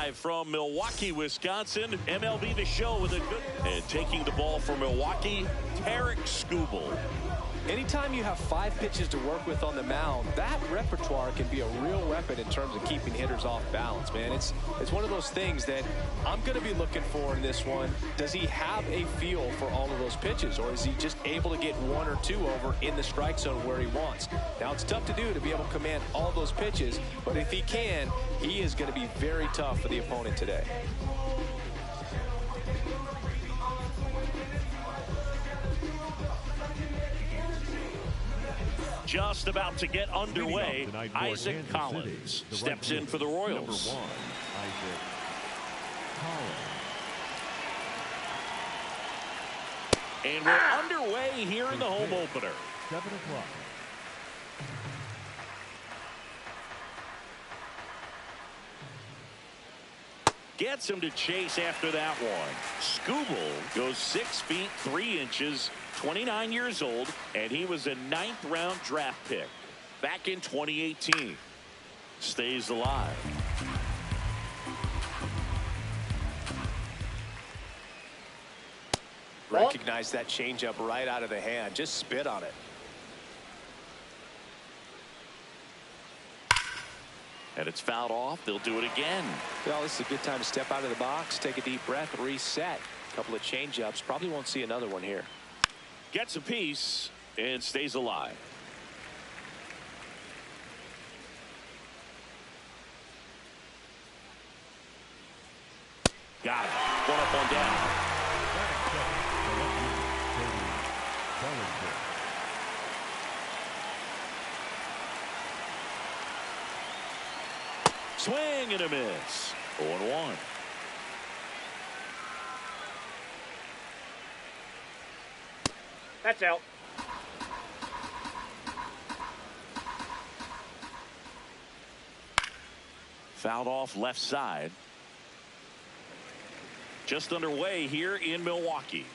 Live from Milwaukee, Wisconsin, MLB The Show with a good... And taking the ball for Milwaukee, Tarek Skubal. Anytime you have 5 pitches to work with on the mound, that repertoire can be a real weapon in terms of keeping hitters off balance, man. It's one of those things that I'm going to be looking for in this one. Does he have a feel for all of those pitches, or is he just able to get 1 or 2 over in the strike zone where he wants? Now, it's tough to do to be able to command all those pitches, but if he can, he is going to be very tough for the opponent today. Just about to get underway, Isaac Collins steps in for the Royals. Number 1, Isaac Collins. And we're underway here in the home opener. 7 o'clock. Gets him to chase after that one. Skubal goes 6 feet 3 inches, 29 years old, and he was a 9th round draft pick back in 2018. Stays alive. Recognize that changeup right out of the hand. Just spit on it. And it's fouled off. They'll do it again. Well, this is a good time to step out of the box, take a deep breath, reset. A couple of changeups. Probably won't see another one here. Gets a piece and stays alive. Got it. One up, one down. Swing and a miss. 0-1. That's out. Fouled off left side. Just underway here in Milwaukee.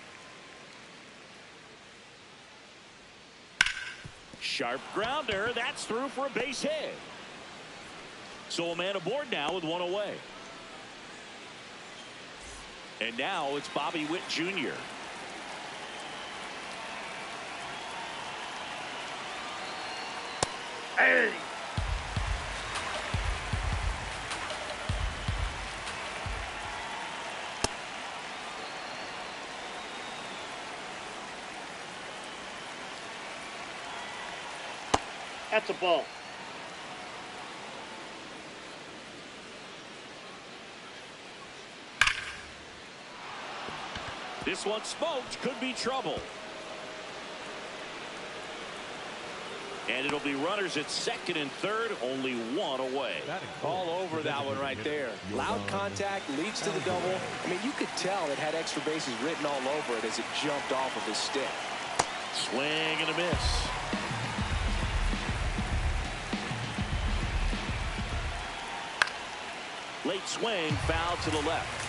Sharp grounder. That's through for a base hit. So a man aboard now with 1 away. And now it's Bobby Witt Jr. Hey! That's a ball. This one smoked. Could be trouble. And it'll be runners at second and third. Only 1 away. All over that one right there. Loud contact leads to the double. I mean, you could tell it had extra bases written all over it as it jumped off of his stick. Swing and a miss. Late swing, foul to the left.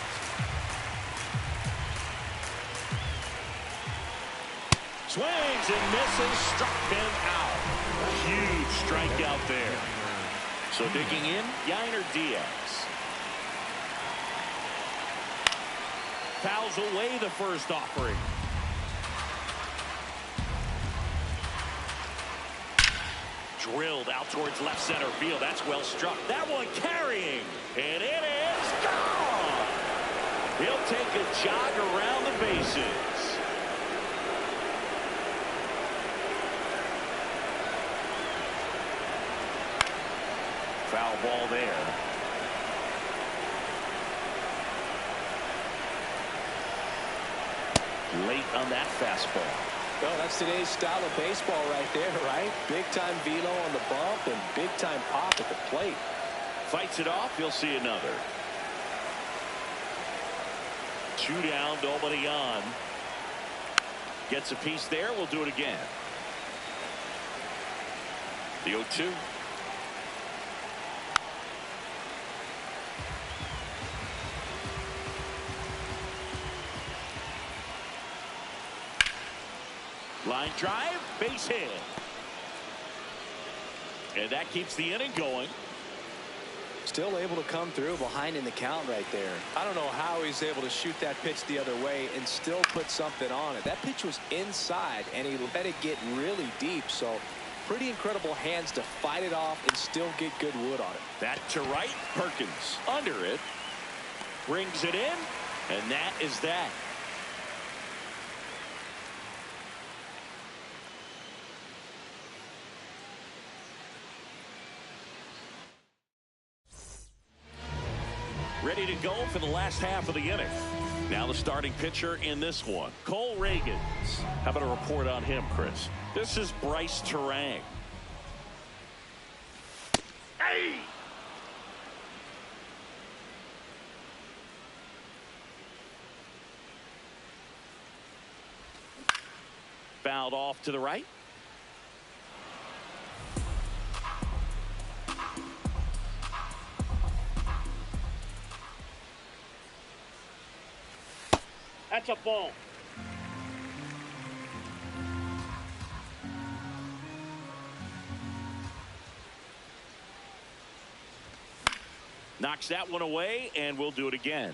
Swings and misses, struck him out. Huge strikeout there. So digging in, Yainer Diaz. Fouls away the first offering. Drilled out towards left center field. That's well struck. That one carrying. And it is gone. He'll take a jog around the bases. Foul ball there. Late on that fastball. Well, that's today's style of baseball right there, right? Big-time velo on the bump and big-time pop at the plate. Fights it off. You'll see another. 2 down, nobody on. Gets a piece there. We'll do it again. The 0-2. Line drive, base hit. And that keeps the inning going. still able to come through behind in the count right there. I don't know how he's able to shoot that pitch the other way and still put something on it. That pitch was inside, and he let it get really deep. So pretty incredible hands to fight it off and still get good wood on it. That to right. Perkins under it. Brings it in. And that is that. Ready to go for the last half of the inning. Now the starting pitcher in this one, Cole Reagans. How about a report on him, Chris? This is Bryce Terang. Hey! Fouled off to the right. That's a ball. Knocks that one away, and we'll do it again.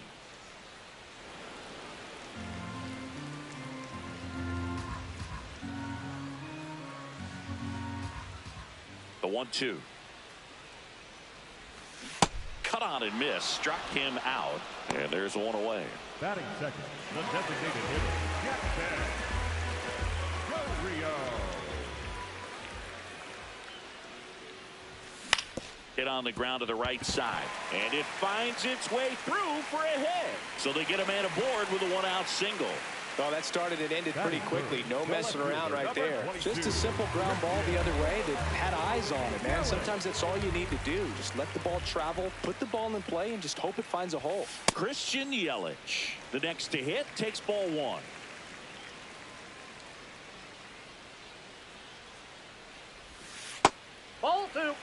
The 1-2. Cut on and miss. Struck him out. And there's one away. Batting second, the designated hitter, Jackson Rio. Hit on the ground to the right side. And it finds its way through for a hit. So they get a man aboard with a one-out single. Oh, that started and ended pretty quickly. No messing around right there. Just a simple ground ball the other way that had eyes on it, man. Sometimes that's all you need to do. Just let the ball travel, put the ball in play, and just hope it finds a hole. Christian Yelich, the next to hit, takes ball one. Ball two.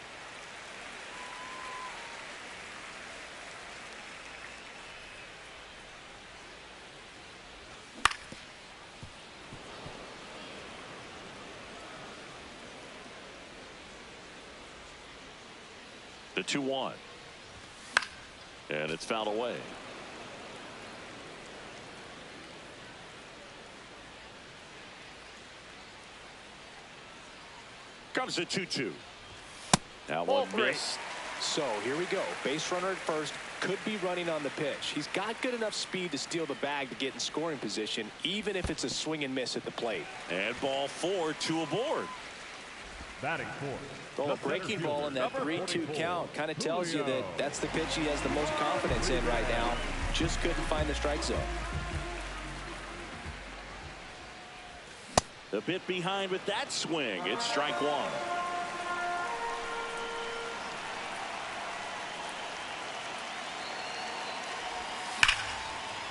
The 2-1. And it's fouled away. Comes the 2-2. Now one missed. So here we go. Base runner at first. Could be running on the pitch. He's got good enough speed to steal the bag to get in scoring position, even if it's a swing and miss at the plate. And ball four, two aboard. Batting fourth. Well, a breaking ball in that 3-2 count kind of tells you that that's the pitch he has the most confidence in right now. Just couldn't find the strike zone. A bit behind with that swing. It's strike one.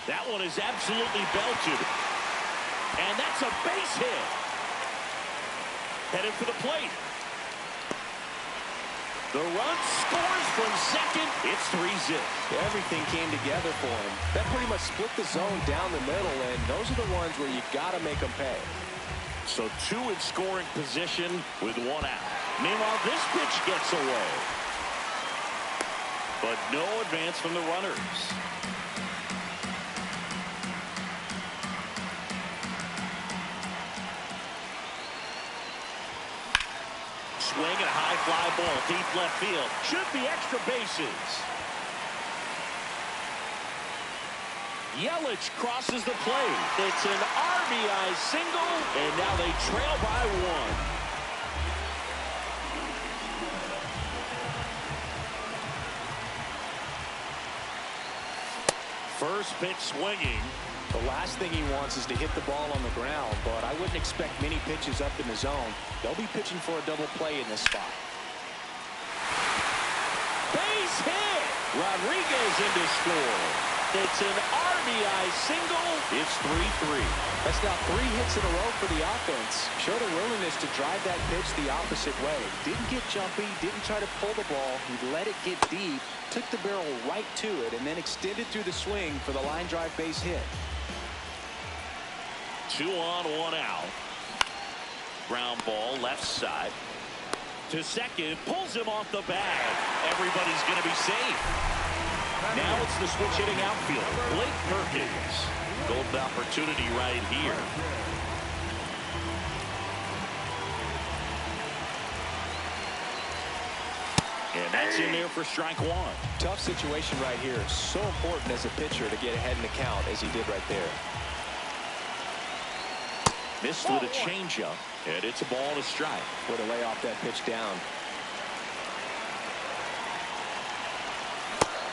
That one is absolutely belted. And that's a base hit. Headed for the plate. The run scores from second. It's 3-zip. Everything came together for him. That pretty much split the zone down the middle, and those are the ones where you got to make them pay. So two in scoring position with one out. Meanwhile, this pitch gets away. But no advance from the runners. Swing and a high fly ball deep left field. Should be extra bases. Yelich crosses the plate. It's an RBI single, and now they trail by one. First pitch swinging. The last thing he wants is to hit the ball on the ground, but I wouldn't expect many pitches up in the zone. They'll be pitching for a double play in this spot. Base hit. Rodriguez in to score. It's an RBI single. It's 3-3. That's now 3 hits in a row for the offense. Showed a willingness to drive that pitch the opposite way. Didn't get jumpy, didn't try to pull the ball. He let it get deep, took the barrel right to it, and then extended through the swing for the line drive base hit. 2 on, 1 out. Ground ball left side. To second, pulls him off the bag. Everybody's going to be safe. Now it's the switch hitting outfielder, Blake Perkins. Golden opportunity right here. And that's in there for strike one. Tough situation right here. So important as a pitcher to get ahead in the count as he did right there. Missed with a changeup, and it's a ball to strike. Way to lay off that pitch down.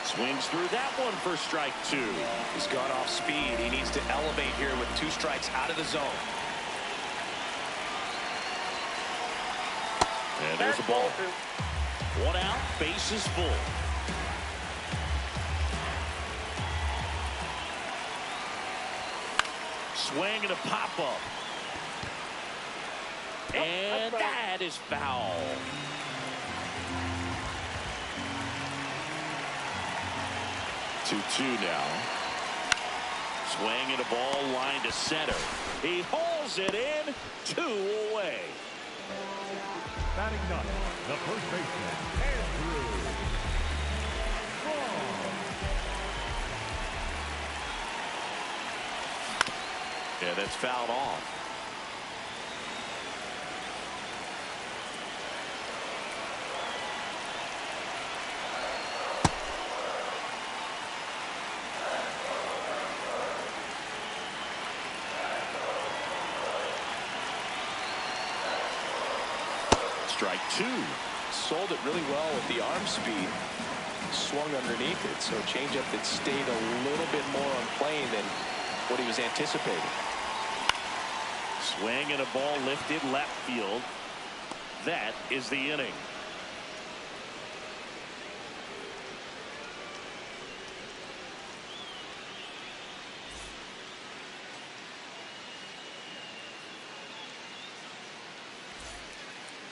Swings through that one for strike two. He's gone off speed. He needs to elevate here with 2 strikes out of the zone. And there's a ball. 1 out, base is full. Swing and a pop-up. And that is foul. 2-2 now. Swing and a ball line to center. He hauls it in. 2 away. Batting ninth, the first baseman, Andrew. Yeah, that's fouled off. Strike two. Sold it really well with the arm speed. Swung underneath it, so changeup that stayed a little bit more on plane than what he was anticipating. Swing and a ball lifted left field. That is the inning.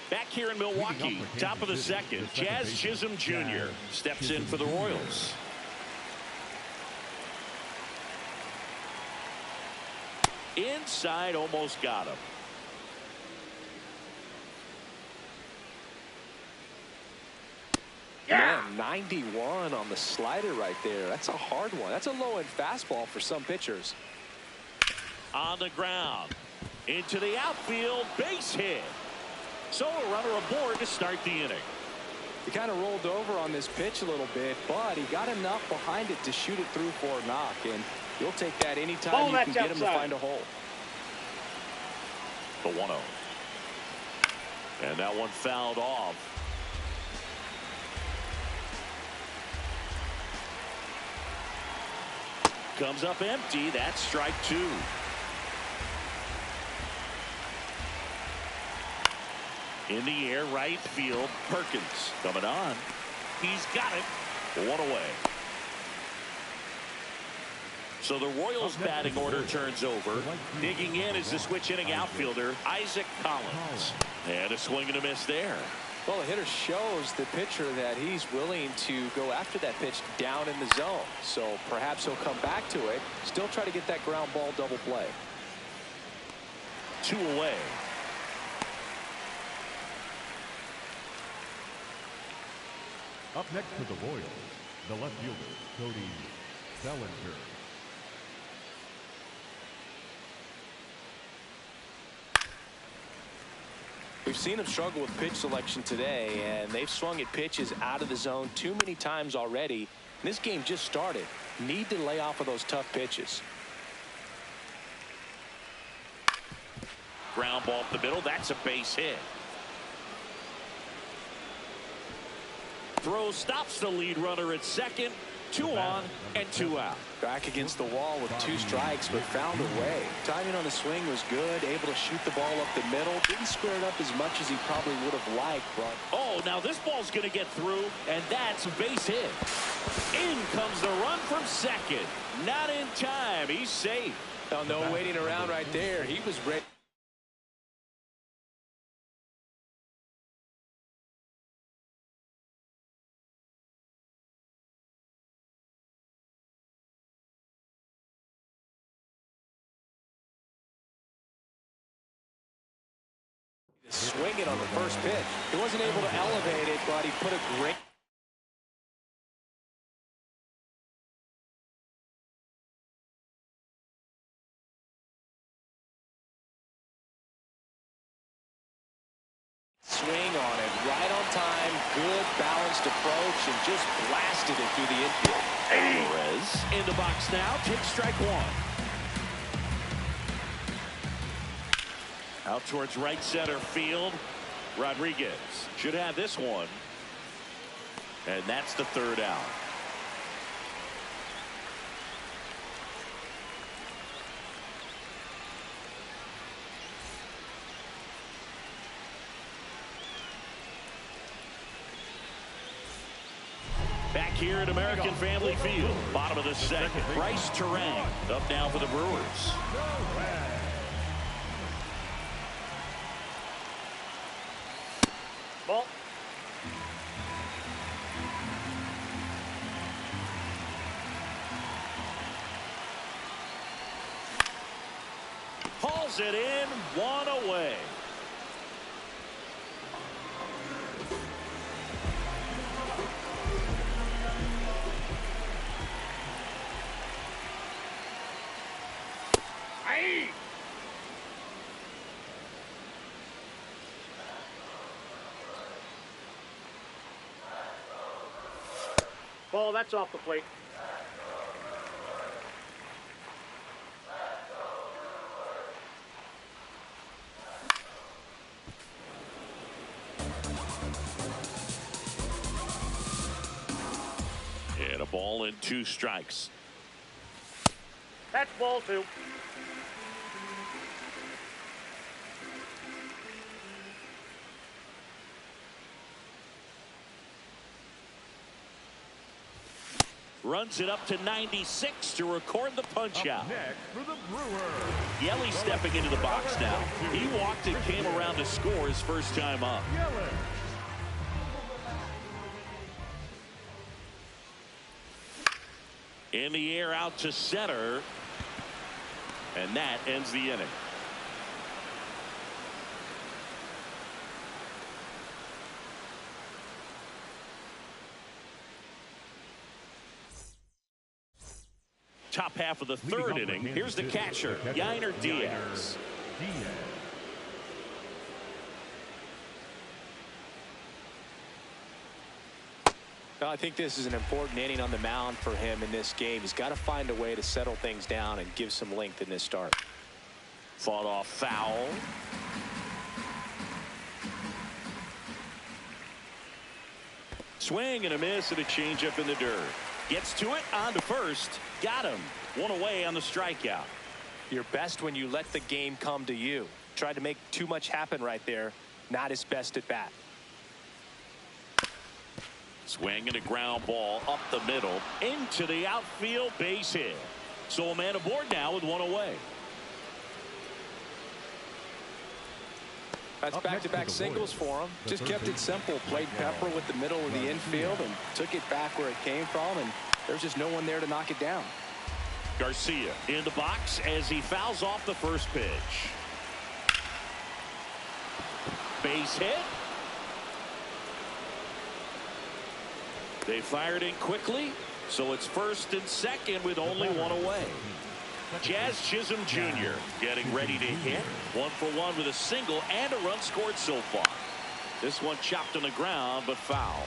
Back here in Milwaukee, top of the second, Jazz Chisholm Jr. steps in for the Royals. Inside, almost got him. Yeah, 91 on the slider right there. That's a hard one. That's a low-end fastball for some pitchers. On the ground, into the outfield, base hit. So a runner aboard to start the inning. He kind of rolled over on this pitch a little bit, but he got enough behind it to shoot it through for a knock, and you'll take that anytime you can get him to find a hole. The 1-0. And that one fouled off. Comes up empty. That's strike two. In the air, right field, Perkins coming on. He's got it. 1 away. So the Royals batting order turns over. Digging in is the switch hitting outfielder, Isaac Collins. And a swing and a miss there. Well, the hitter shows the pitcher that he's willing to go after that pitch down in the zone. So perhaps he'll come back to it. Still try to get that ground ball double play. 2 away. Up next for the Royals, the left fielder, Cody Bellinger. We've seen him struggle with pitch selection today, and they've swung at pitches out of the zone too many times already. This game just started. Need to lay off of those tough pitches. Ground ball up the middle. That's a base hit. Throw stops the lead runner at second. 2 on and 2 out. Back against the wall with 2 strikes, but found a way. Timing on the swing was good. Able to shoot the ball up the middle. Didn't square it up as much as he probably would have liked. But oh, now this ball's going to get through, and that's a base hit. In comes the run from second. Not in time. He's safe. Oh, no waiting around right there. He was ready. swinging on the first pitch. He wasn't able to elevate it, but he put a great... swing on it, right on time, good balanced approach, and just blasted it through the infield. Perez in the box now, takes strike one. Out towards right center field. Rodriguez should have this one. And that's the third out. Back here at American Family Field, bottom of the second. Bryce Terang up now for the Brewers. Ball. Hauls it in, one away. Ball, that's off the plate. And a ball and 2 strikes. That's ball 2. Runs it up to 96 to record the punch out. Next for the Brewers. Yelly stepping into the box now. He walked and came around to score his first time up. In the air out to center. And that ends the inning. Top half of the third inning. Here's the catcher, Yainer Diaz. Well, I think this is an important inning on the mound for him in this game. He's got to find a way to settle things down and give some length in this start. Fought off foul. Swing and a miss and a changeup in the dirt. Gets to it on to first. Got him. One away on the strikeout. You're best when you let the game come to you. Tried to make too much happen right there. Not his best at bat. Swing and a ground ball up the middle into the outfield, base hit. So a man aboard now with one away. That's back-to-back singles for him. Just kept it simple. Played pepper with the middle of the infield and took it back where it came from, and there's just no one there to knock it down. Garcia in the box as he fouls off the first pitch. Base hit. They fired in quickly, so it's first and second with only one away. Jazz Chisholm Jr. getting ready to hit. 1 for 1 with a single and a run scored so far. This one chopped on the ground, but foul.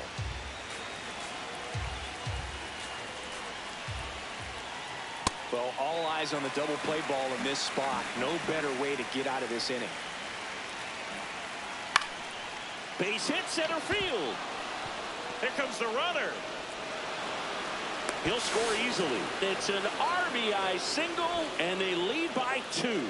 Well, all eyes on the double play ball in this spot. No better way to get out of this inning. Base hit center field. Here comes the runner. He'll score easily. It's an RBI single, and they lead by 2.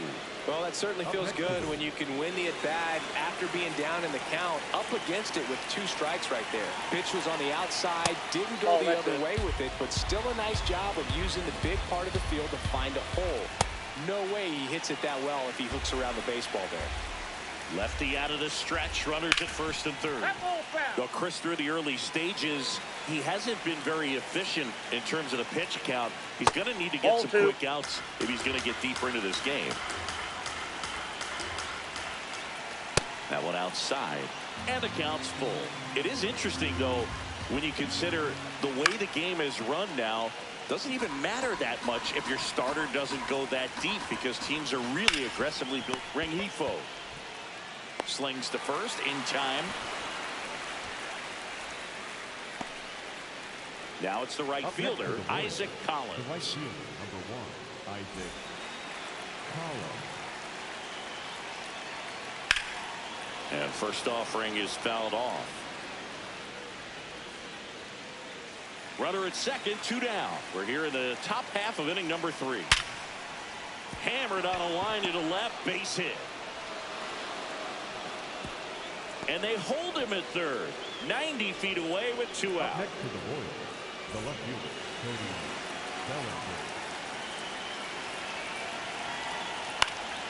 Well, that certainly feels good when you can win the at-bat after being down in the count, up against it with 2 strikes right there. Pitch was on the outside, didn't go the other way with it, but still a nice job of using the big part of the field to find a hole. No way he hits it that well if he hooks around the baseball there. Lefty out of the stretch, runners at first and third. Well, Chris, through the early stages, he hasn't been very efficient in terms of the pitch count. He's going to need to get some quick outs if he's going to get deeper into this game. That one outside, and the count's full. It is interesting, though, when you consider the way the game is run now. Doesn't even matter that much if your starter doesn't go that deep, because teams are really aggressively built. Rengifo slings to first in time. Now it's the right fielder, Isaac Collins. The right fielder, number 1, Isaac Collins. And first offering is fouled off. Runner at second, 2 down. We're here in the top half of inning number 3. Hammered on a line to the left, base hit. And they hold him at third, 90 feet away with 2 out. Next to the Royals, the left fielder, Cody Bellinger.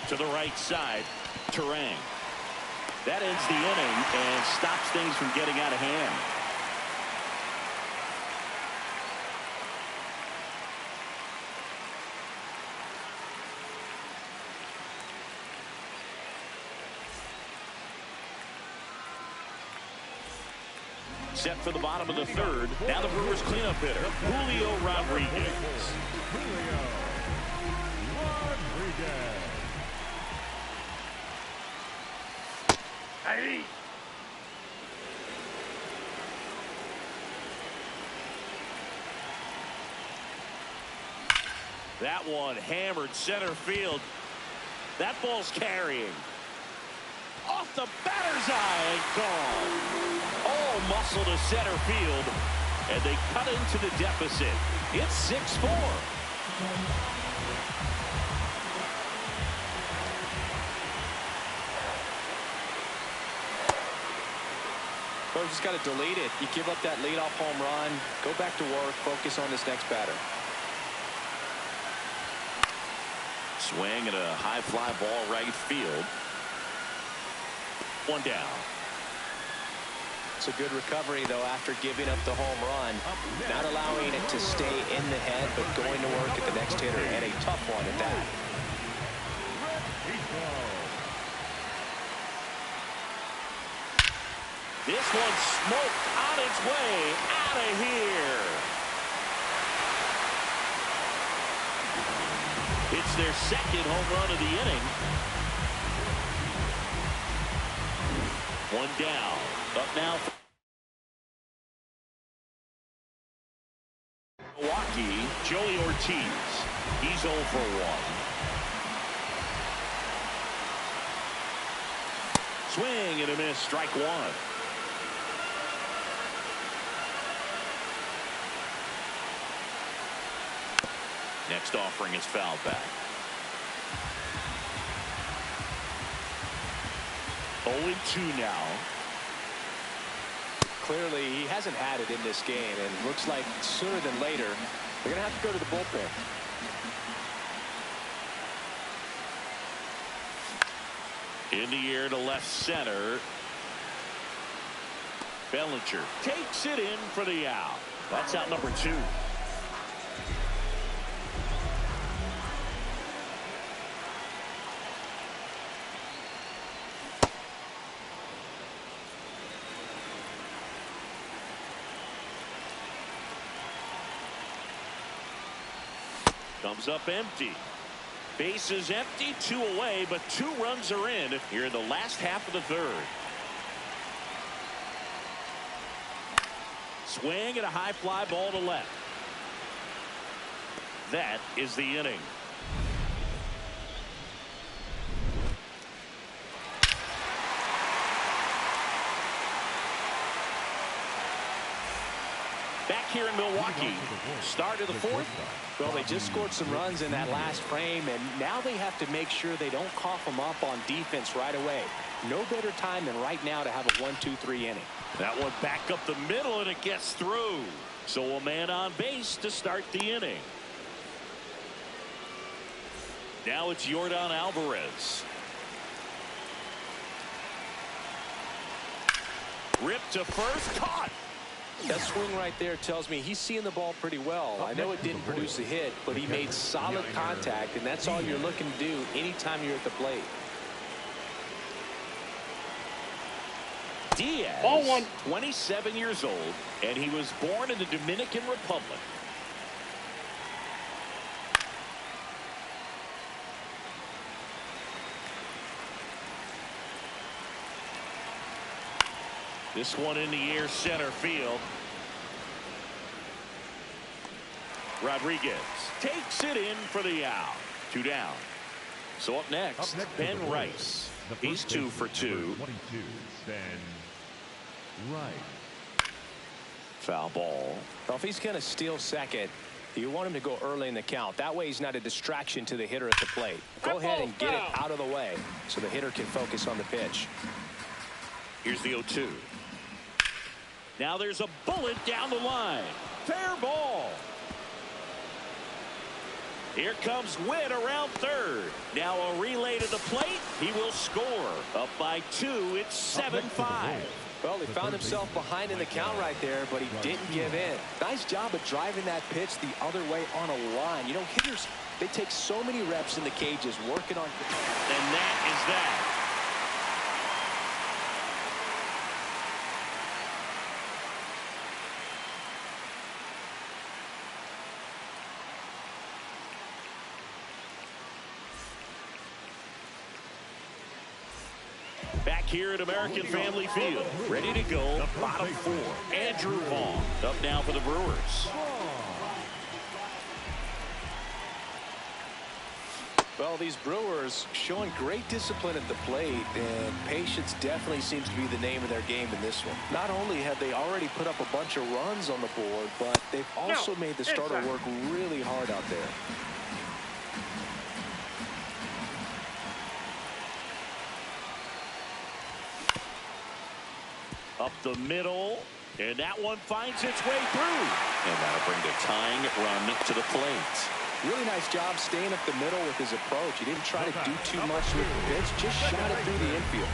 To the right side, Terang. That ends the inning and stops things from getting out of hand. Set for the bottom of the third. Now the Brewers cleanup hitter, Julio Rodriguez. Julio Rodriguez. Hey. That one hammered center field. That ball's carrying. Off the batter's eye and gone. All muscle to center field, and they cut into the deficit. It's 6-4. Or just got to delete it. You give up that leadoff home run, go back to work, focus on this next batter. Swing and a high fly ball right field. 1 down. It's a good recovery, though, after giving up the home run. Not allowing it to stay in the head, but going to work at the next hitter, and a tough one at that. This one smoked on its way out of here. It's their second home run of the inning. 1 down. Up now. Milwaukee, Joey Ortiz. He's 0 for 1. Swing and a miss, strike 1. Next offering is fouled back. 0-2 now. Clearly, he hasn't had it in this game, and looks like sooner than later, they're going to have to go to the bullpen. In the air to left center. Bellinger takes it in for the out. That's out number 2. Comes up empty. Base is empty, 2 away, but 2 runs are in here in the last half of the third. Swing and a high fly ball to left. That is the inning. Back here in Milwaukee, start of the 4th. Well, they just scored some runs in that last frame, and now they have to make sure they don't cough them up on defense right away. No better time than right now to have a 1-2-3 inning. That one back up the middle, and it gets through. So a man on base to start the inning. Now it's Yordan Alvarez. Ripped to first, caught. That swing right there tells me he's seeing the ball pretty well. I know it didn't produce a hit, but he made solid contact, and that's all you're looking to do anytime you're at the plate. Diaz, Ball one. 27 years old, and he was born in the Dominican Republic. This one in the air, center field. Rodriguez takes it in for the out. 2 down. So up next Ben Rice. He's 2 for 2. 22, Ben Rice. Foul ball. Well, if he's going to steal second, you want him to go early in the count. That way he's not a distraction to the hitter at the plate. Go ahead and get it out of the way so the hitter can focus on the pitch. Here's the 0-2. Now there's a bullet down the line. Fair ball. Here comes Witt around third. Now a relay to the plate. He will score. Up by 2. It's 7-5. Well, he found himself behind in the count right there, but he didn't give in. Nice job of driving that pitch the other way on a line. You know, hitters, they take so many reps in the cages working on. And that is that. Back here at American Family Field, ready to go, bottom 4. Andrew Vaughn up now for the Brewers. Well, these Brewers showing great discipline at the plate, and patience definitely seems to be the name of their game in this one. Not only have they already put up a bunch of runs on the board, but they've also made the starter work really hard out there. Up the middle, and that one finds its way through. And that'll bring the tying run to the plate. Really nice job staying up the middle with his approach. He didn't try to do too much with the pitch, just shot it through the infield.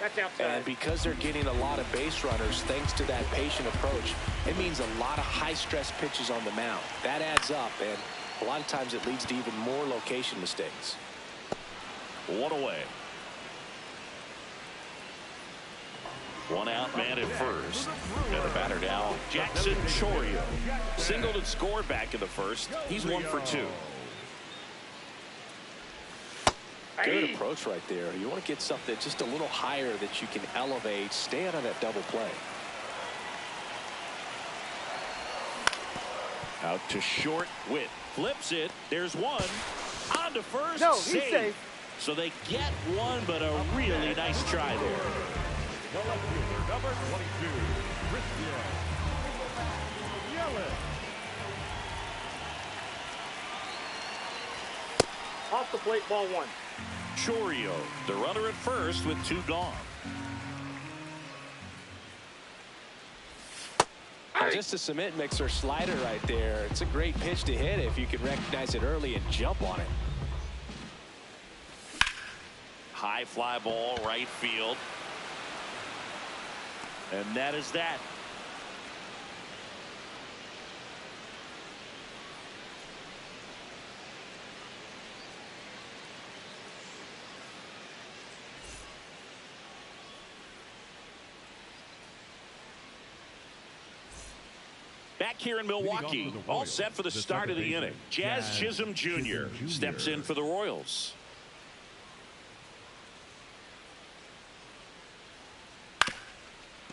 That's outside. And because they're getting a lot of base runners thanks to that patient approach, it means a lot of high-stress pitches on the mound. That adds up, and a lot of times it leads to even more location mistakes. 1 away. 1 out, man at first. And the batter now, Jackson Chourio. Singled and scored back in the first. He's 1 for 2. Good approach right there. You want to get something just a little higher that you can elevate. Stay out of that double play. Out to short. Witt flips it. There's one. On to first. No, he's safe. So they get one, but a really nice try there. The left fielder, number 22, Christian Yelich. Off the plate, ball 1. Chourio, the runner at first with 2 gone. Now, just a cement mixer slider right there. It's a great pitch to hit if you can recognize it early and jump on it. High fly ball, right field. And that is that. Back here in Milwaukee, all set for the start of the inning. Jazz Chisholm Jr. steps in for the Royals.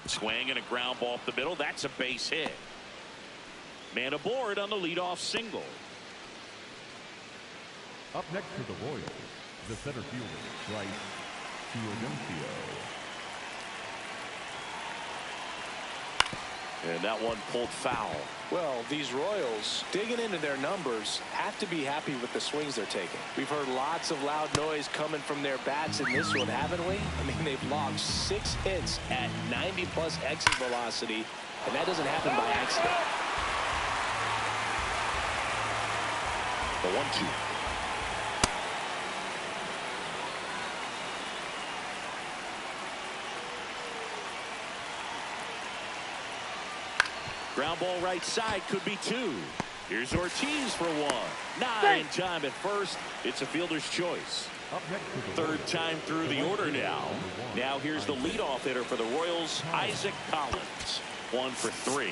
Swing and a ground ball up the middle. That's a base hit. Man aboard on the leadoff single. Up next for the Royals, the center fielder, Bryce Fieldencio. And that one pulled foul. Well, these Royals, digging into their numbers, have to be happy with the swings they're taking. We've heard lots of loud noise coming from their bats in this one, haven't we? I mean, they've logged 6 hits at 90+ exit velocity, and that doesn't happen by accident. The 1-2. Ground ball right side, could be 2. Here's Ortiz for 1. Not in time at first. It's a fielder's choice. Up next to the Third time through the order now. Now here's the leadoff hitter for the Royals, Isaac Collins. 1 for 3.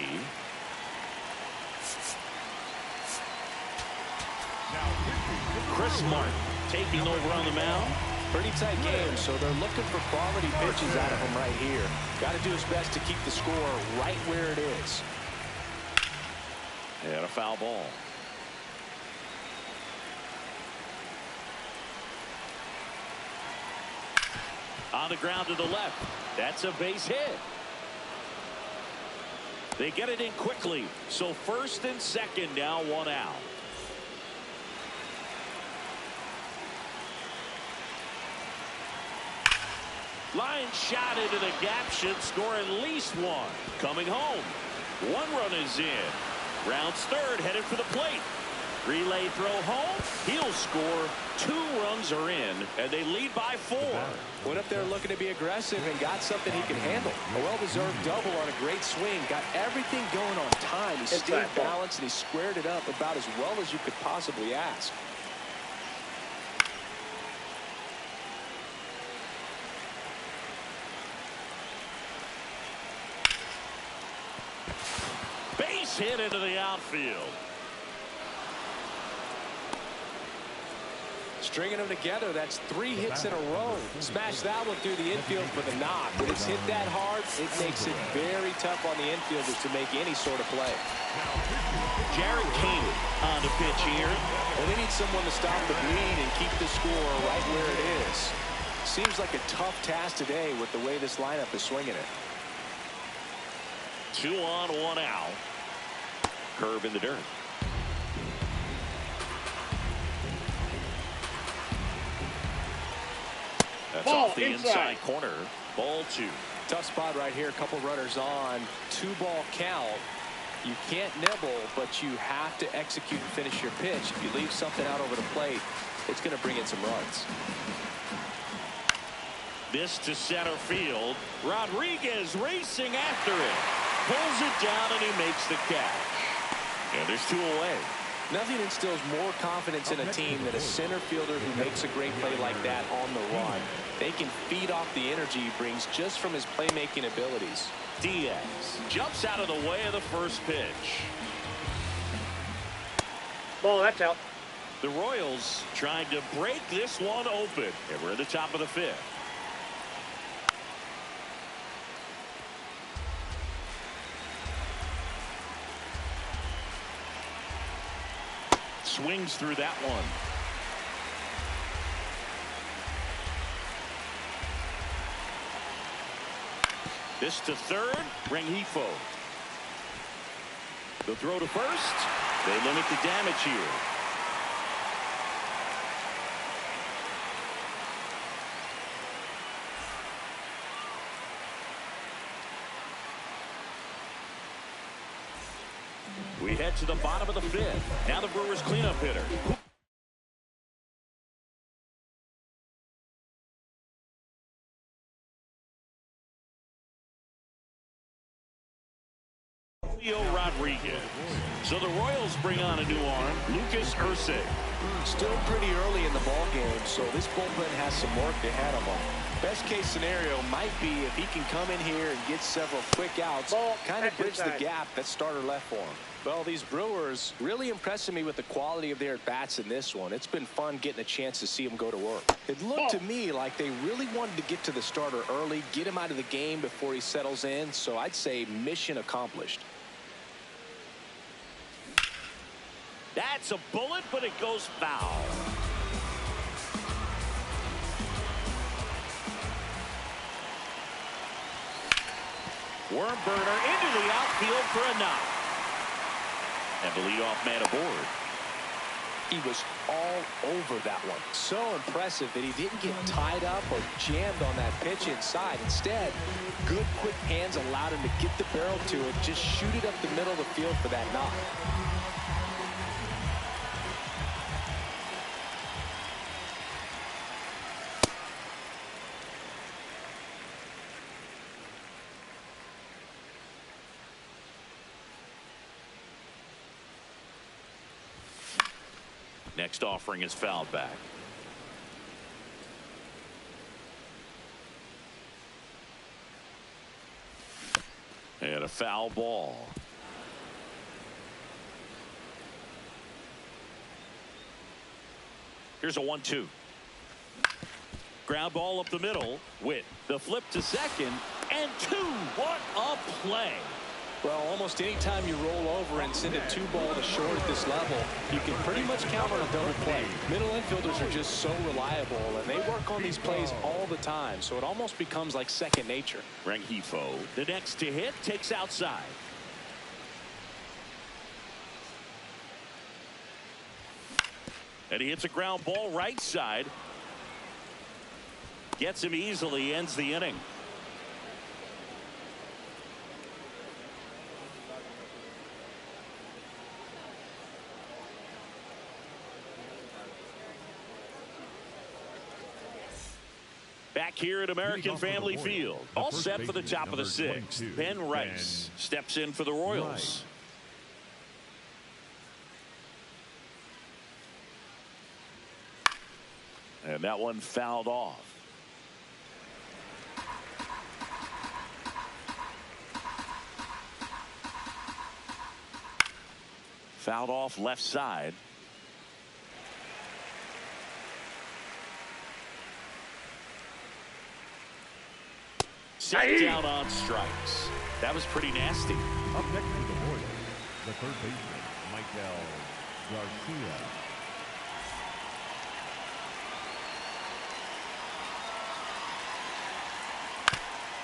Chris Martin taking over on the mound. Pretty tight game, so they're looking for quality pitches out of him right here. Got to do his best to keep the score right where it is. And a foul ball. On the ground to the left. That's a base hit. They get it in quickly. So first and second now, 1 out. Line shot into the gap, should score at least 1. Coming home. 1 run is in. Rounds third, headed for the plate. Relay throw home. He'll score. 2 runs are in, and they lead by 4. Went up there looking to be aggressive and got something he can handle. A well-deserved double on a great swing. Got everything going on time. He stayed balanced and he squared it up about as well as you could possibly ask. Base hit into the outfield. Stringing them together, that's 3 hits in a row. Smash that one through the infield for the knock. When it's hit that hard, it makes it very tough on the infielders to make any sort of play. Jared King on the pitch here. Well, they need someone to stop the bleed and keep the score right where it is. Seems like a tough task today with the way this lineup is swinging it. 2 on, 1 out. Curve in the dirt. That's off the inside corner. Ball 2. Tough spot right here. A couple runners on. 2-ball count. You can't nibble, but you have to execute and finish your pitch. If you leave something out over the plate, it's going to bring in some runs. This to center field. Rodriguez racing after it. Pulls it down and he makes the catch. And there's 2 away. Nothing instills more confidence in a team than a center fielder who makes a great play like that on the run. They can feed off the energy he brings just from his playmaking abilities. Diaz jumps out of the way of the first pitch. Ball, that's out. The Royals trying to break this one open. And we're at the top of the 5th. Swings through that one. This to third. Rengifo. The throw to first. They limit the damage here. We head to the bottom of the 5th. Now the Brewers cleanup hitter. Rodriguez. So the Royals bring on a new arm, Lucas Ursay. Still pretty early in the ball game, so this bullpen has some work ahead of them. Best case scenario might be if he can come in here and get several quick outs, kind of bridge the gap that starter left for him. Well, these Brewers really impressing me with the quality of their at-bats in this one. It's been fun getting a chance to see them go to work. It looked to me like they really wanted to get to the starter early, get him out of the game before he settles in, so I'd say mission accomplished. That's a bullet, but it goes foul. Worm burner into the outfield for a knock. And the leadoff man aboard. He was all over that one. So impressive that he didn't get tied up or jammed on that pitch inside. Instead, good quick hands allowed him to get the barrel to it, just shoot it up the middle of the field for that knock. Next offering is fouled back. And a foul ball. Here's a 1-2. Ground ball up the middle with the flip to second and 2. What a play. Well, almost any time you roll over and send a 2-ball to short at this level, you can pretty much count on a double play. Middle infielders are just so reliable, and they work on these plays all the time, so it almost becomes like second nature. Rengifo, the next to hit, takes outside. And he hits a ground ball right side. Gets him easily, ends the inning. Back here at American Family Field, all set for the top of the 6th. Ben Rice steps in for the Royals. And that one fouled off. Fouled off left side. Set down on strikes. That was pretty nasty. Up next to the Royals, the third baseman, Michael Garcia.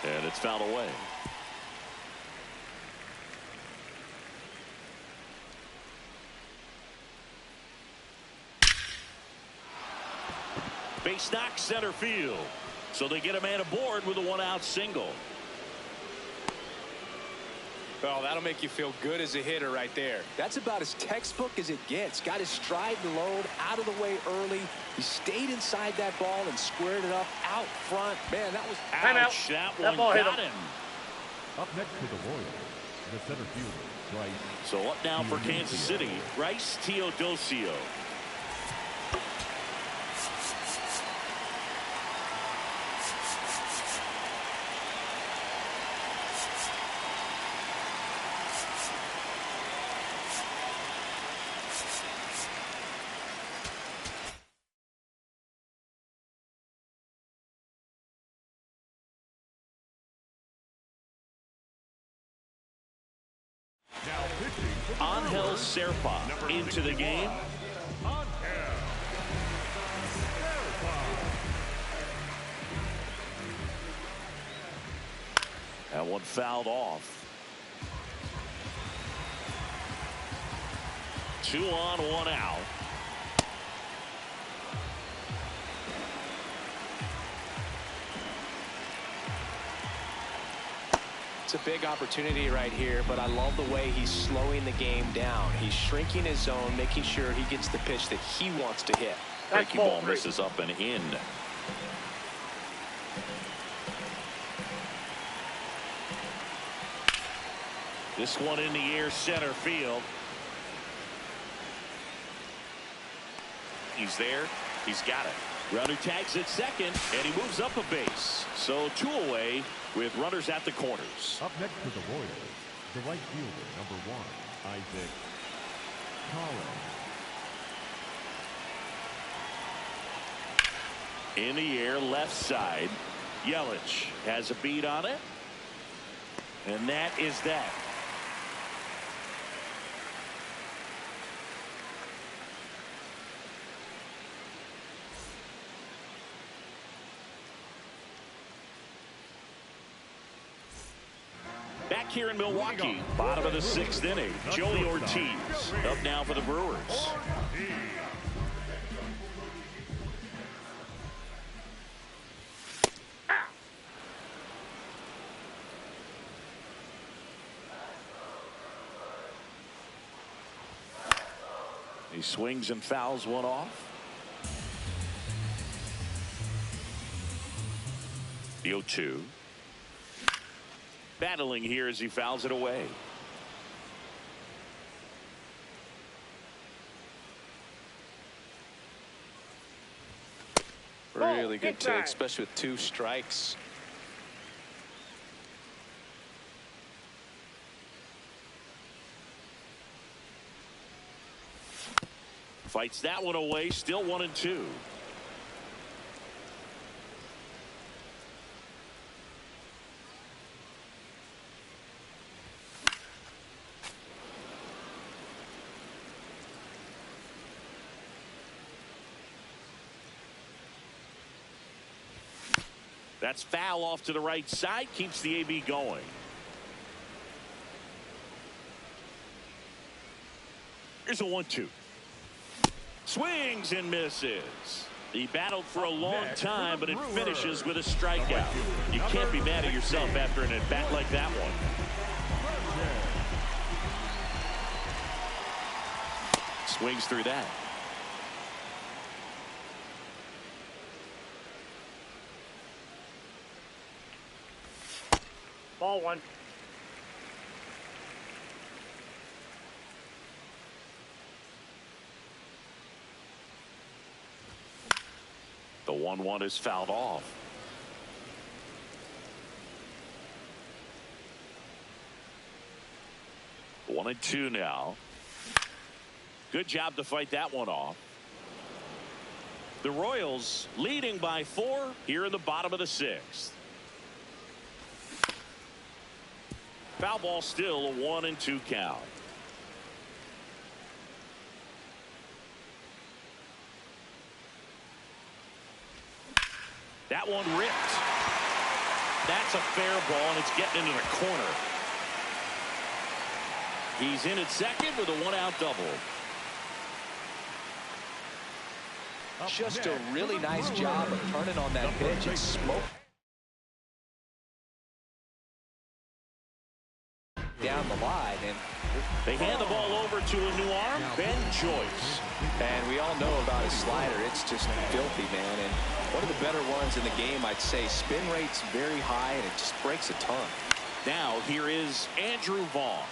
And it's fouled away. Base knock center field. So they get a man aboard with a 1-out single. Well, that'll make you feel good as a hitter right there. That's about as textbook as it gets. Got his stride and load out of the way early. He stayed inside that ball and squared it up out front. Man, that was ouch. That one got him. Up next to the Royals, the center fielder, Bryce. So up now for Kansas City, Bryce Teodosio. Angel Serpa into the game. That one fouled off. 2 on, 1 out. It's a big opportunity right here, but I love the way he's slowing the game down. He's shrinking his zone, making sure he gets the pitch that he wants to hit. Breaking ball misses up and in. This one in the air, center field. He's there. He's got it. Runner tags at second, and he moves up a base. So 2 away with runners at the corners. Up next to the Royals, the right fielder, number 1, Isaac Collins. In the air, left side. Yelich has a beat on it. And that is that. Back here in Milwaukee, bottom of the 6th inning, Joey Ortiz up now for the Brewers. He swings and fouls one off. The 0-2. Battling here as he fouls it away. Really good take, especially with 2 strikes. Fights that one away, still 1-2. That's foul off to the right side, keeps the AB going. Here's a 1-2. Swings and misses. He battled for a long time, but it finishes with a strikeout. You can't be mad at yourself after an at-bat like that one. Swings through that. Ball one. The 1-1 is fouled off. One and two now. Good job to fight that one off. The Royals leading by 4 here in the bottom of the 6th. Foul ball, still a 1-2 count. That one ripped. That's a fair ball, and it's getting into the corner. He's in at second with a 1-out double. Just a really nice job of turning on that pitch and smoke down the line, and they hand the ball over to a new arm, Ben Joyce. And we all know about his slider. It's just filthy, man. And one of the better ones in the game, I'd say. Spin rate's very high, and it just breaks a ton. Now here is Andrew Vaughn.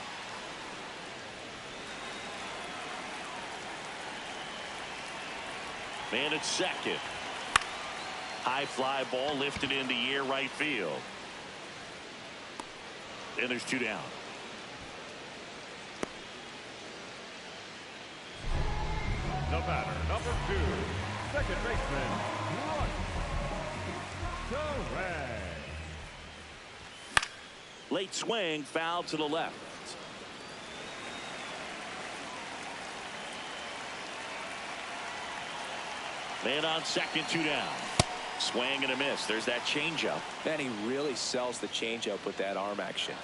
Man at second. High fly ball lifted in the air, right field. And there's 2 down. The batter, number 2, second baseman, Torres. Late swing, foul to the left. Man on second, 2 down. Swing and a miss. There's that changeup. And he really sells the changeup with that arm action.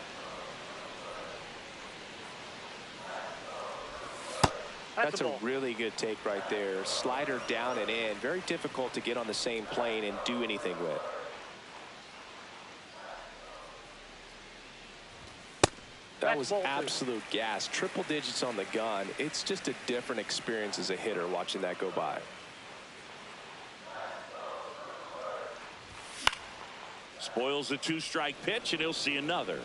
That's a really good take right there. Slider down and in. Very difficult to get on the same plane and do anything with. That was absolute gas. Triple digits on the gun. It's just a different experience as a hitter watching that go by. Spoils a 2-strike pitch, and he'll see another.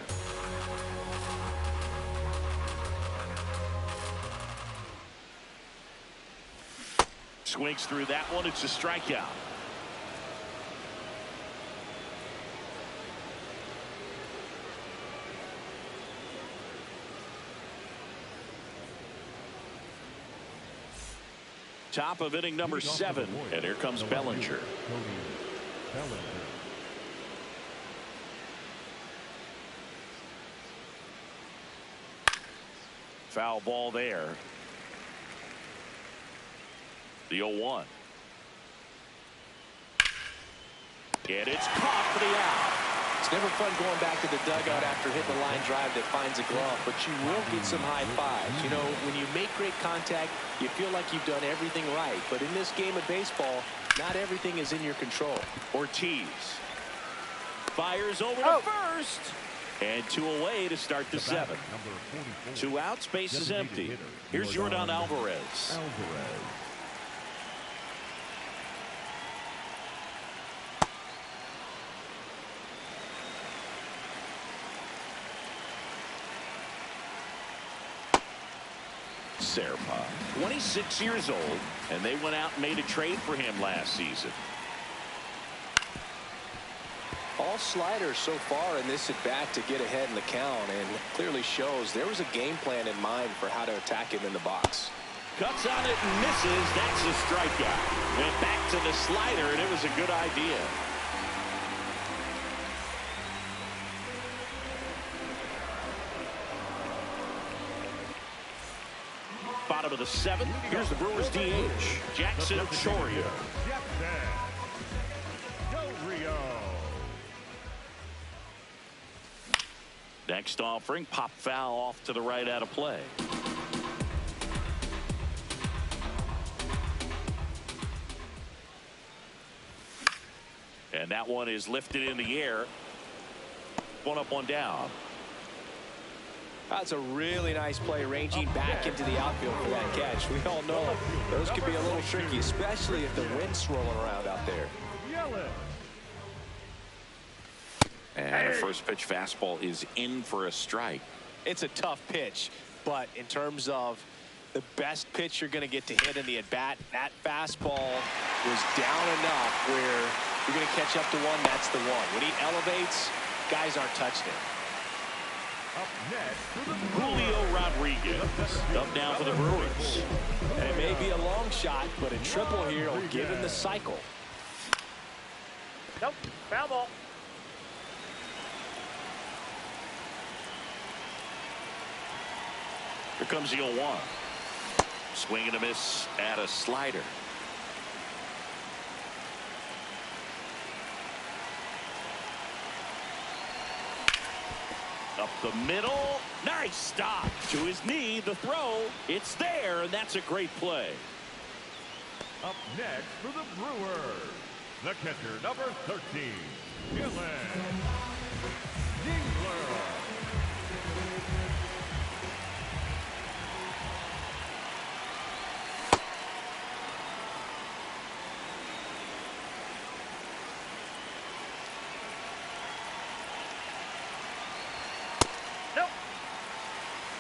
Swings through that one. It's a strikeout. Top of inning number 7, and here comes Bellinger. Foul ball there. The 0-1. And it's caught for the out. It's never fun going back to the dugout after hitting a line drive that finds a glove, but you will get some high fives. You know, when you make great contact, you feel like you've done everything right. But in this game of baseball, not everything is in your control. Ortiz fires over to first. And 2 away to start the 7th. 2 outs, base is empty. Here's Jordan Alvarez. Serpa, 26 years old, and they went out and made a trade for him last season. All sliders so far in this at bat to get ahead in the count, and clearly shows there was a game plan in mind for how to attack him in the box. Cuts on it and misses. That's a strikeout. Went back to the slider, and it was a good idea. Bottom of the seventh. Here's the Brewers DH, Jackson Chorio. Next offering, pop foul off to the right out of play. And that one is lifted in the air. One up, one down. That's a really nice play, ranging back into the outfield for that catch. We all know those can be a little tricky, especially if the wind's swirling around out there. And a first pitch fastball is in for a strike. It's a tough pitch, but in terms of the best pitch you're going to get to hit in the at-bat, that fastball was down enough where you're going to catch up to one. That's the one. When he elevates, guys aren't touching it. Up next, Julio Rodriguez up now for the Brewers. And it may be a long shot, but a triple here will give him the cycle. Nope. Foul ball. Here comes the 0-1. Swing and a miss at a slider. Up the middle. Nice stop. To his knee. The throw. It's there, and that's a great play. up next for the Brewers, the catcher, number 13, Dylan Dingler.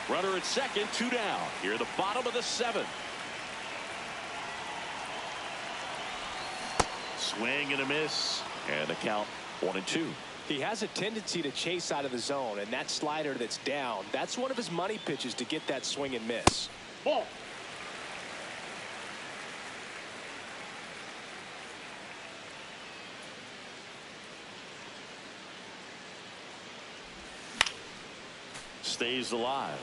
Runner at second, 2 down. Here at the bottom of the 7th. Swing and a miss, and the count 1-2. He has a tendency to chase out of the zone, and that slider that's down, that's one of his money pitches to get that swing and miss. Ball. Stays alive.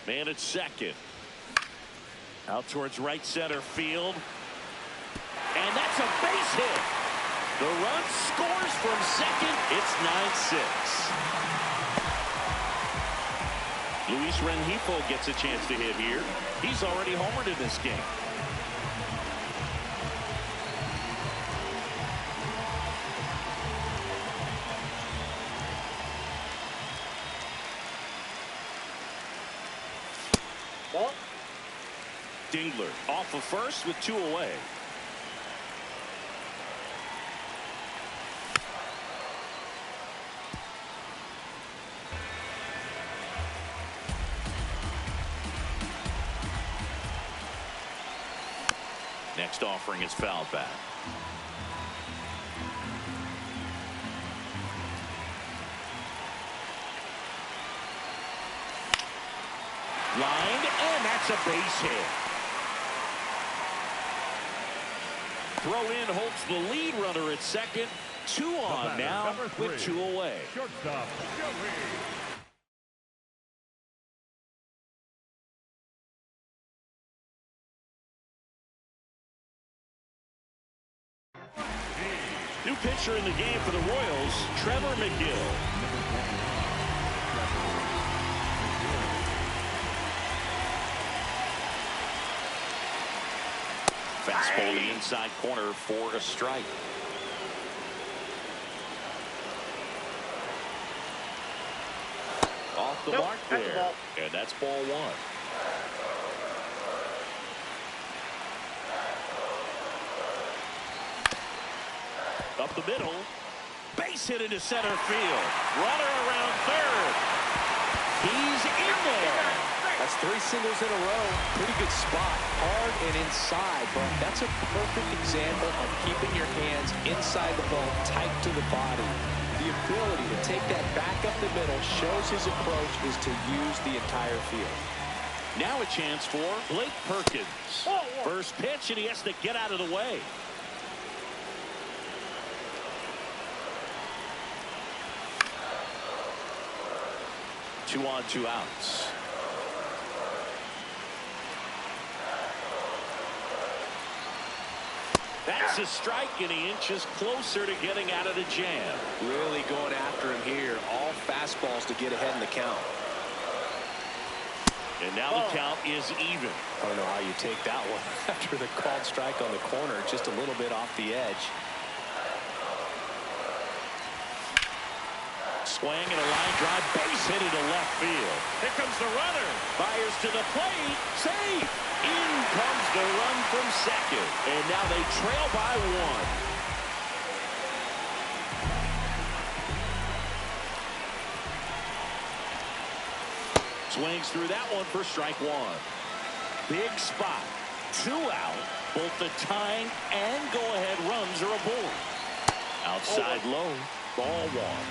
Man at second. Out towards right center field. And that's a base hit. The run scores from second. It's 9-6. Luis Rengifo gets a chance to hit here. He's already homered in this game. Ball. Dingler off of first with 2 away. Next offering is fouled back. Lined, and that's a base hit. Throw in holds the lead runner at second. 2 on now with 2 away. Shortstop, Joey. New pitcher in the game for the Royals, Trevor McGill. Fastball the inside corner for a strike. Off the mark there. And that's ball 1. Up the middle. Base hit into center field. Runner around third. He's in there. That's 3 singles in a row. Pretty good spot. Hard and inside, but that's a perfect example of keeping your hands inside the ball, tight to the body. The ability to take that back up the middle shows his approach is to use the entire field. Now a chance for Blake Perkins. First pitch, and he has to get out of the way. Two on, two outs. That's a strike, and he inches closer to getting out of the jam. Really going after him here. All fastballs to get ahead in the count. And now the count is even. I don't know how you take that one after the called strike on the corner, just a little bit off the edge. Swing and a line drive, base hit into left field. Here comes the runner. Fires to the plate. Safe. In comes the run from second. And now they trail by one. Swings through that one for strike one. Big spot. Two out. Both the tying and go-ahead runs are aboard. Outside low. Ball one.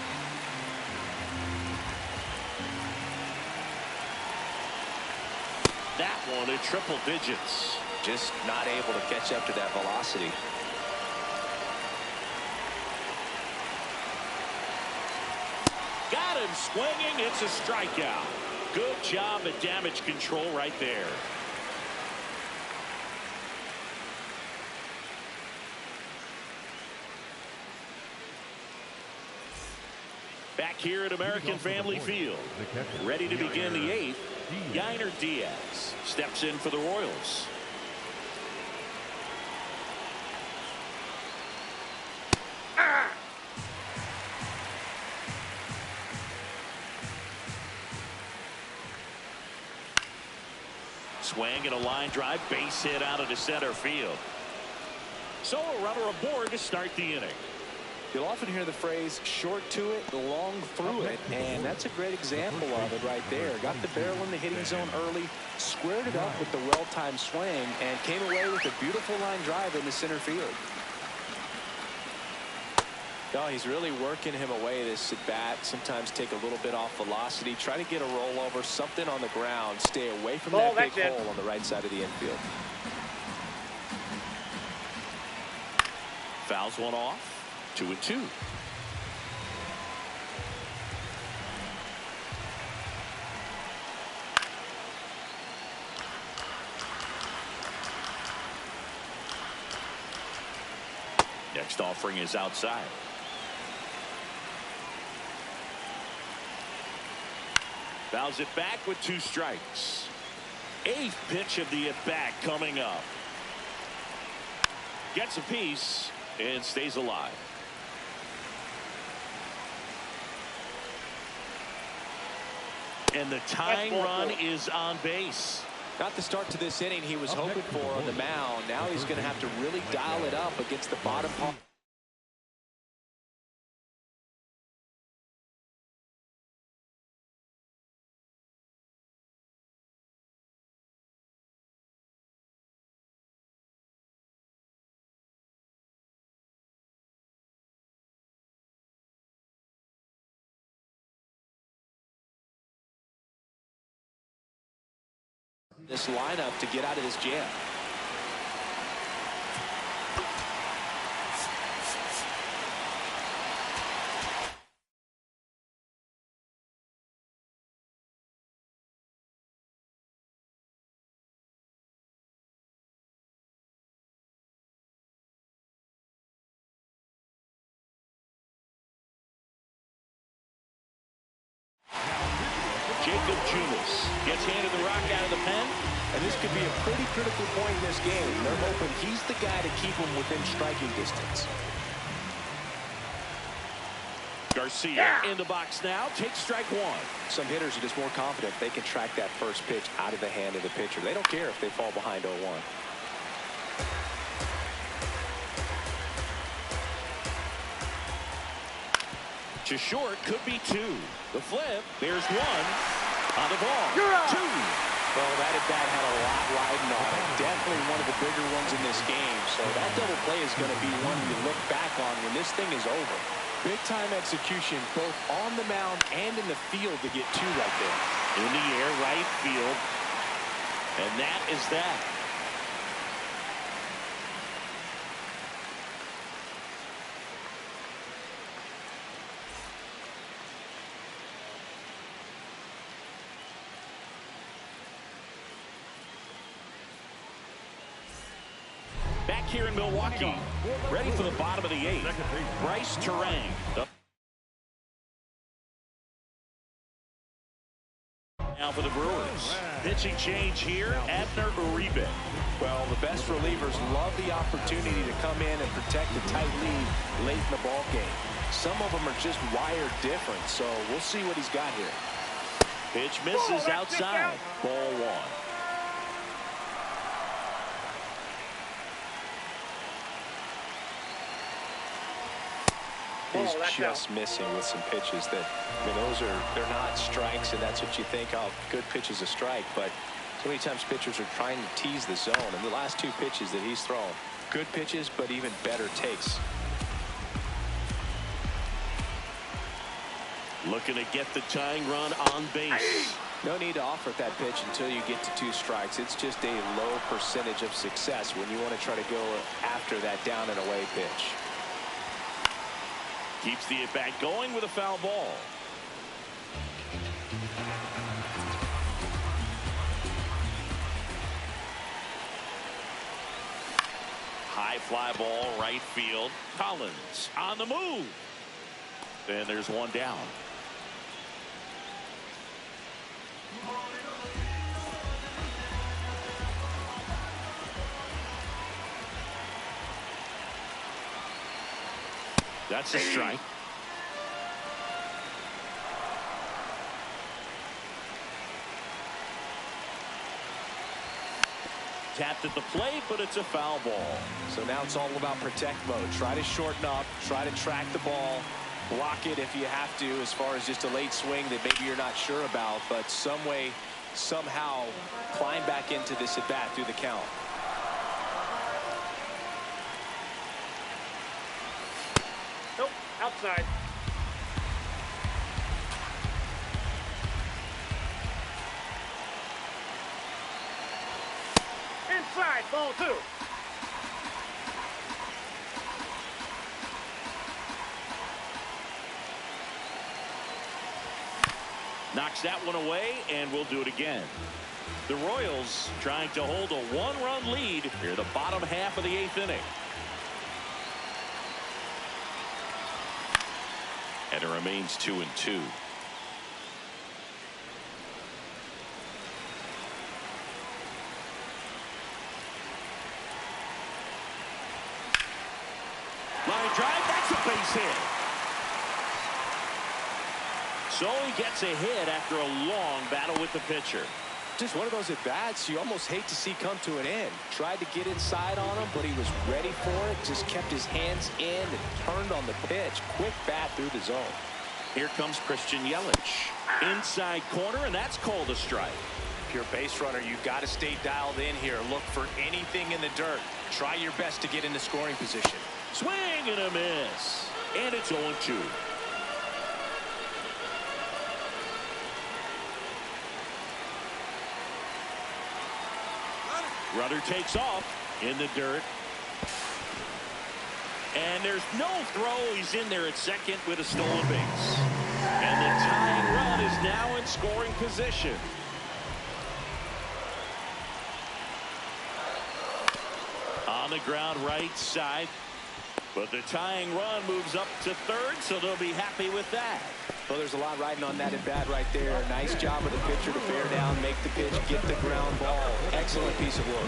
That one at triple digits. Just not able to catch up to that velocity. Got him swinging. It's a strikeout. Good job at damage control right there. Back here at American Family Field. Ready to begin the eighth. Yainer Diaz steps in for the Royals. Swing and a line drive, base hit out of the center field. So a runner aboard to start the inning. You'll often hear the phrase short to it, long through it, and that's a great example of it right there. Got the barrel in the hitting zone early, squared it up with the well-timed swing, and came away with a beautiful line drive in the center field. Oh, he's really working him away this at bat. Sometimes take a little bit off velocity, try to get a rollover, something on the ground, stay away from that big hole on the right side of the infield. Fouls one off. 2-2. Next offering is outside. Fouls it back with 2 strikes. 8th pitch of the at-bat coming up. Gets a piece and stays alive. And the tying run is on base. Not the start to this inning he was hoping for on the mound. Now he's going to have to really dial it up against the bottom part. This lineup to get out of this jam. Jacob Junis gets handed the rock out of the pen. And this could be a pretty critical point in this game. They're hoping he's the guy to keep him within striking distance. Garcia in the box now. Takes strike one. Some hitters are just more confident they can track that first pitch out of the hand of the pitcher. They don't care if they fall behind 0-1. To short, could be 2. The flip, there's 1 on the ball. 2. Well, that at bat had a lot riding on it. Definitely one of the bigger ones in this game. So that double play is going to be one you look back on when this thing is over. Big time execution both on the mound and in the field to get two right there. In the air, right field. And that is that. Back here in Milwaukee, ready for the bottom of the eighth. Bryce Terang. Now for the Brewers. Pitching change here, Abner Uribe. Well, the best relievers love the opportunity to come in and protect a tight lead late in the ball game. Some of them are just wired different, so we'll see what he's got here. Pitch misses outside. Ball one. He's just missing with some pitches that, I mean, they're not strikes, and that's what you think, oh, good pitch is a strike. But so many times pitchers are trying to tease the zone, and the last two pitches that he's thrown, good pitches, but even better takes. Looking to get the tying run on base. No need to offer that pitch until you get to two strikes. It's just a low percentage of success when you want to try to go after that down and away pitch. Keeps the at-bat going with a foul ball. High fly ball, right field. Collins on the move. And there's one down. That's a strike. Tapped at the plate, but it's a foul ball. So now it's all about protect mode. Try to shorten up, try to track the ball, block it if you have to, as far as just a late swing that maybe you're not sure about, but some way, somehow climb back into this at bat through the count. Nope, outside. Inside, ball two. Knocks that one away, and we'll do it again. The Royals trying to hold a one-run lead here the bottom half of the eighth inning. And it remains 2-2. Line drive, that's a base hit. So he gets a hit after a long battle with the pitcher. Just one of those at-bats you almost hate to see come to an end. Tried to get inside on him, but he was ready for it. Just kept his hands in and turned on the pitch. Quick bat through the zone. Here comes Christian Yelich. Inside corner, and that's called a strike. If you're a base runner, you've got to stay dialed in here. Look for anything in the dirt. Try your best to get into scoring position. Swing and a miss. And it's 0-2. Runner takes off in the dirt. And there's no throw. He's in there at second with a stolen base. And the tying run is now in scoring position. On the ground right side. But the tying run moves up to third, so they'll be happy with that. Well, there's a lot riding on that at bat right there. Nice job of the pitcher to bear down, make the pitch, get the ground ball. Excellent piece of work.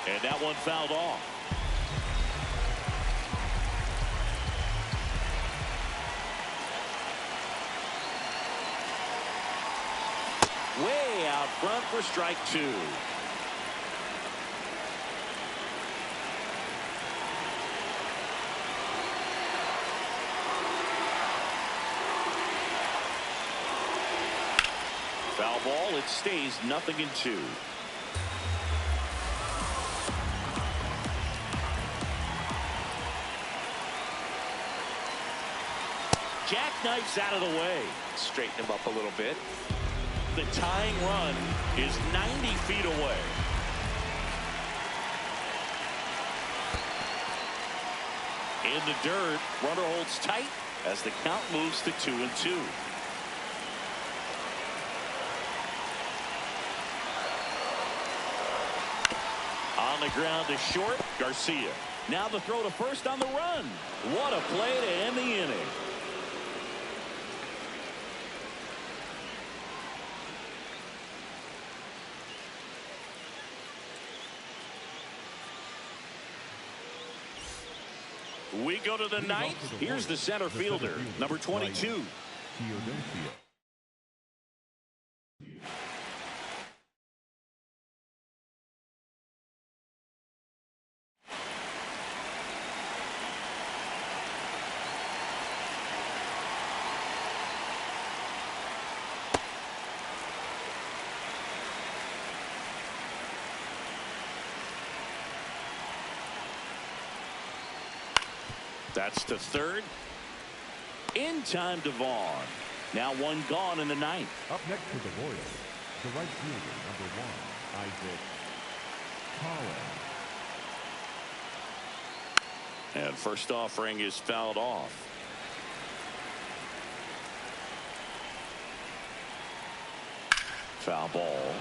And that one fouled off. Way out front for strike two. Foul ball. It stays 0-2. Jackknifes out of the way. Straighten him up a little bit. The tying run is 90 feet away. In the dirt, runner holds tight as the count moves to 2-2. On the ground to short, Garcia. Now the throw to first on the run. What a play to end the inning. We go to the ninth. Here's the center fielder, number 22. That's to third. In time to Vaughn. Now one gone in the ninth. Up next for the Royals, the right fielder, number 1, Isaac Collins. And first offering is fouled off. Foul ball.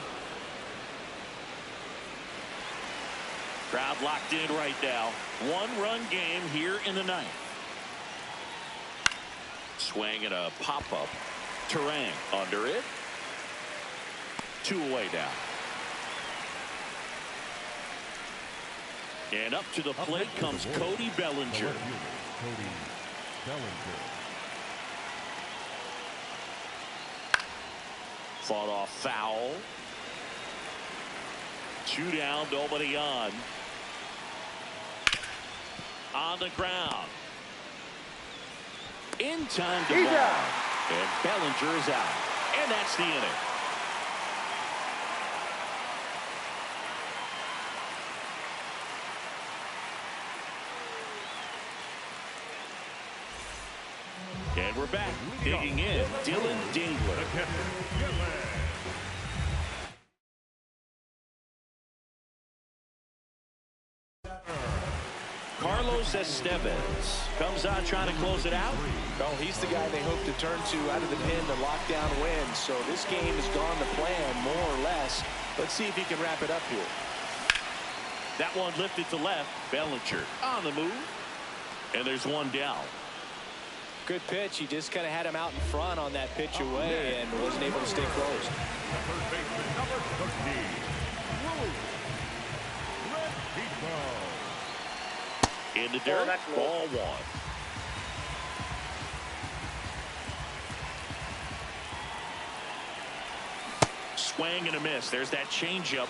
Crowd locked in right now. One-run game here in the ninth. Swing and a pop-up. Terang under it. 2 away now. And up to the plate comes Cody Bellinger. Cody Bellinger. Fought off foul. 2 down, nobody on. On the ground. In time to ball. And Bellinger is out. And that's the inning. And we're back. Digging in, Dylan Dingler. Carlos Estevez comes out trying to close it out. Oh, he's the guy they hope to turn to out of the pen to lock down wins. So this game has gone to plan, more or less. Let's see if he can wrap it up here. That one lifted to left. Bellinger on the move. And there's one down. Good pitch. He just kind of had him out in front on that pitch away and wasn't able to stay close. Third baseman, number 13, In the dirt, ball 1. Swing and a miss. There's that changeup.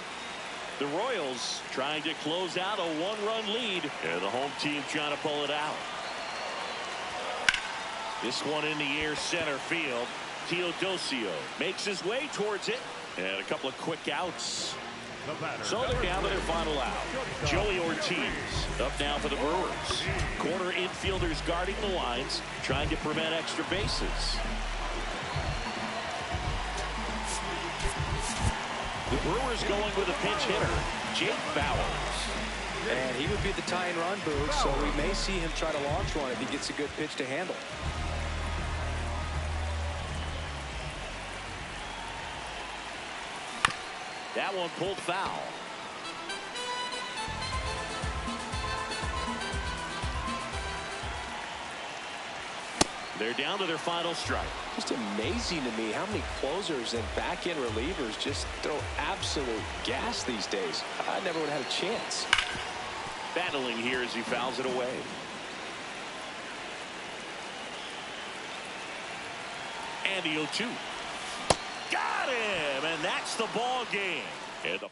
The Royals trying to close out a 1-run lead. And the home team trying to pull it out. This one in the air, center field. Teodosio makes his way towards it. And a couple of quick outs. So they're down to their final out. Joey Ortiz up now for the Brewers. Corner infielders guarding the lines, trying to prevent extra bases. The Brewers going with a pinch hitter, Jake Bowers. And he would be the tying run, Boog, so we may see him try to launch one if he gets a good pitch to handle. That one pulled foul. They're down to their final strike. Just amazing to me how many closers and back-end relievers just throw absolute gas these days. I never would have had a chance. Battling here as he fouls it away. And the 0-2. Got him, and that's the ball game. And the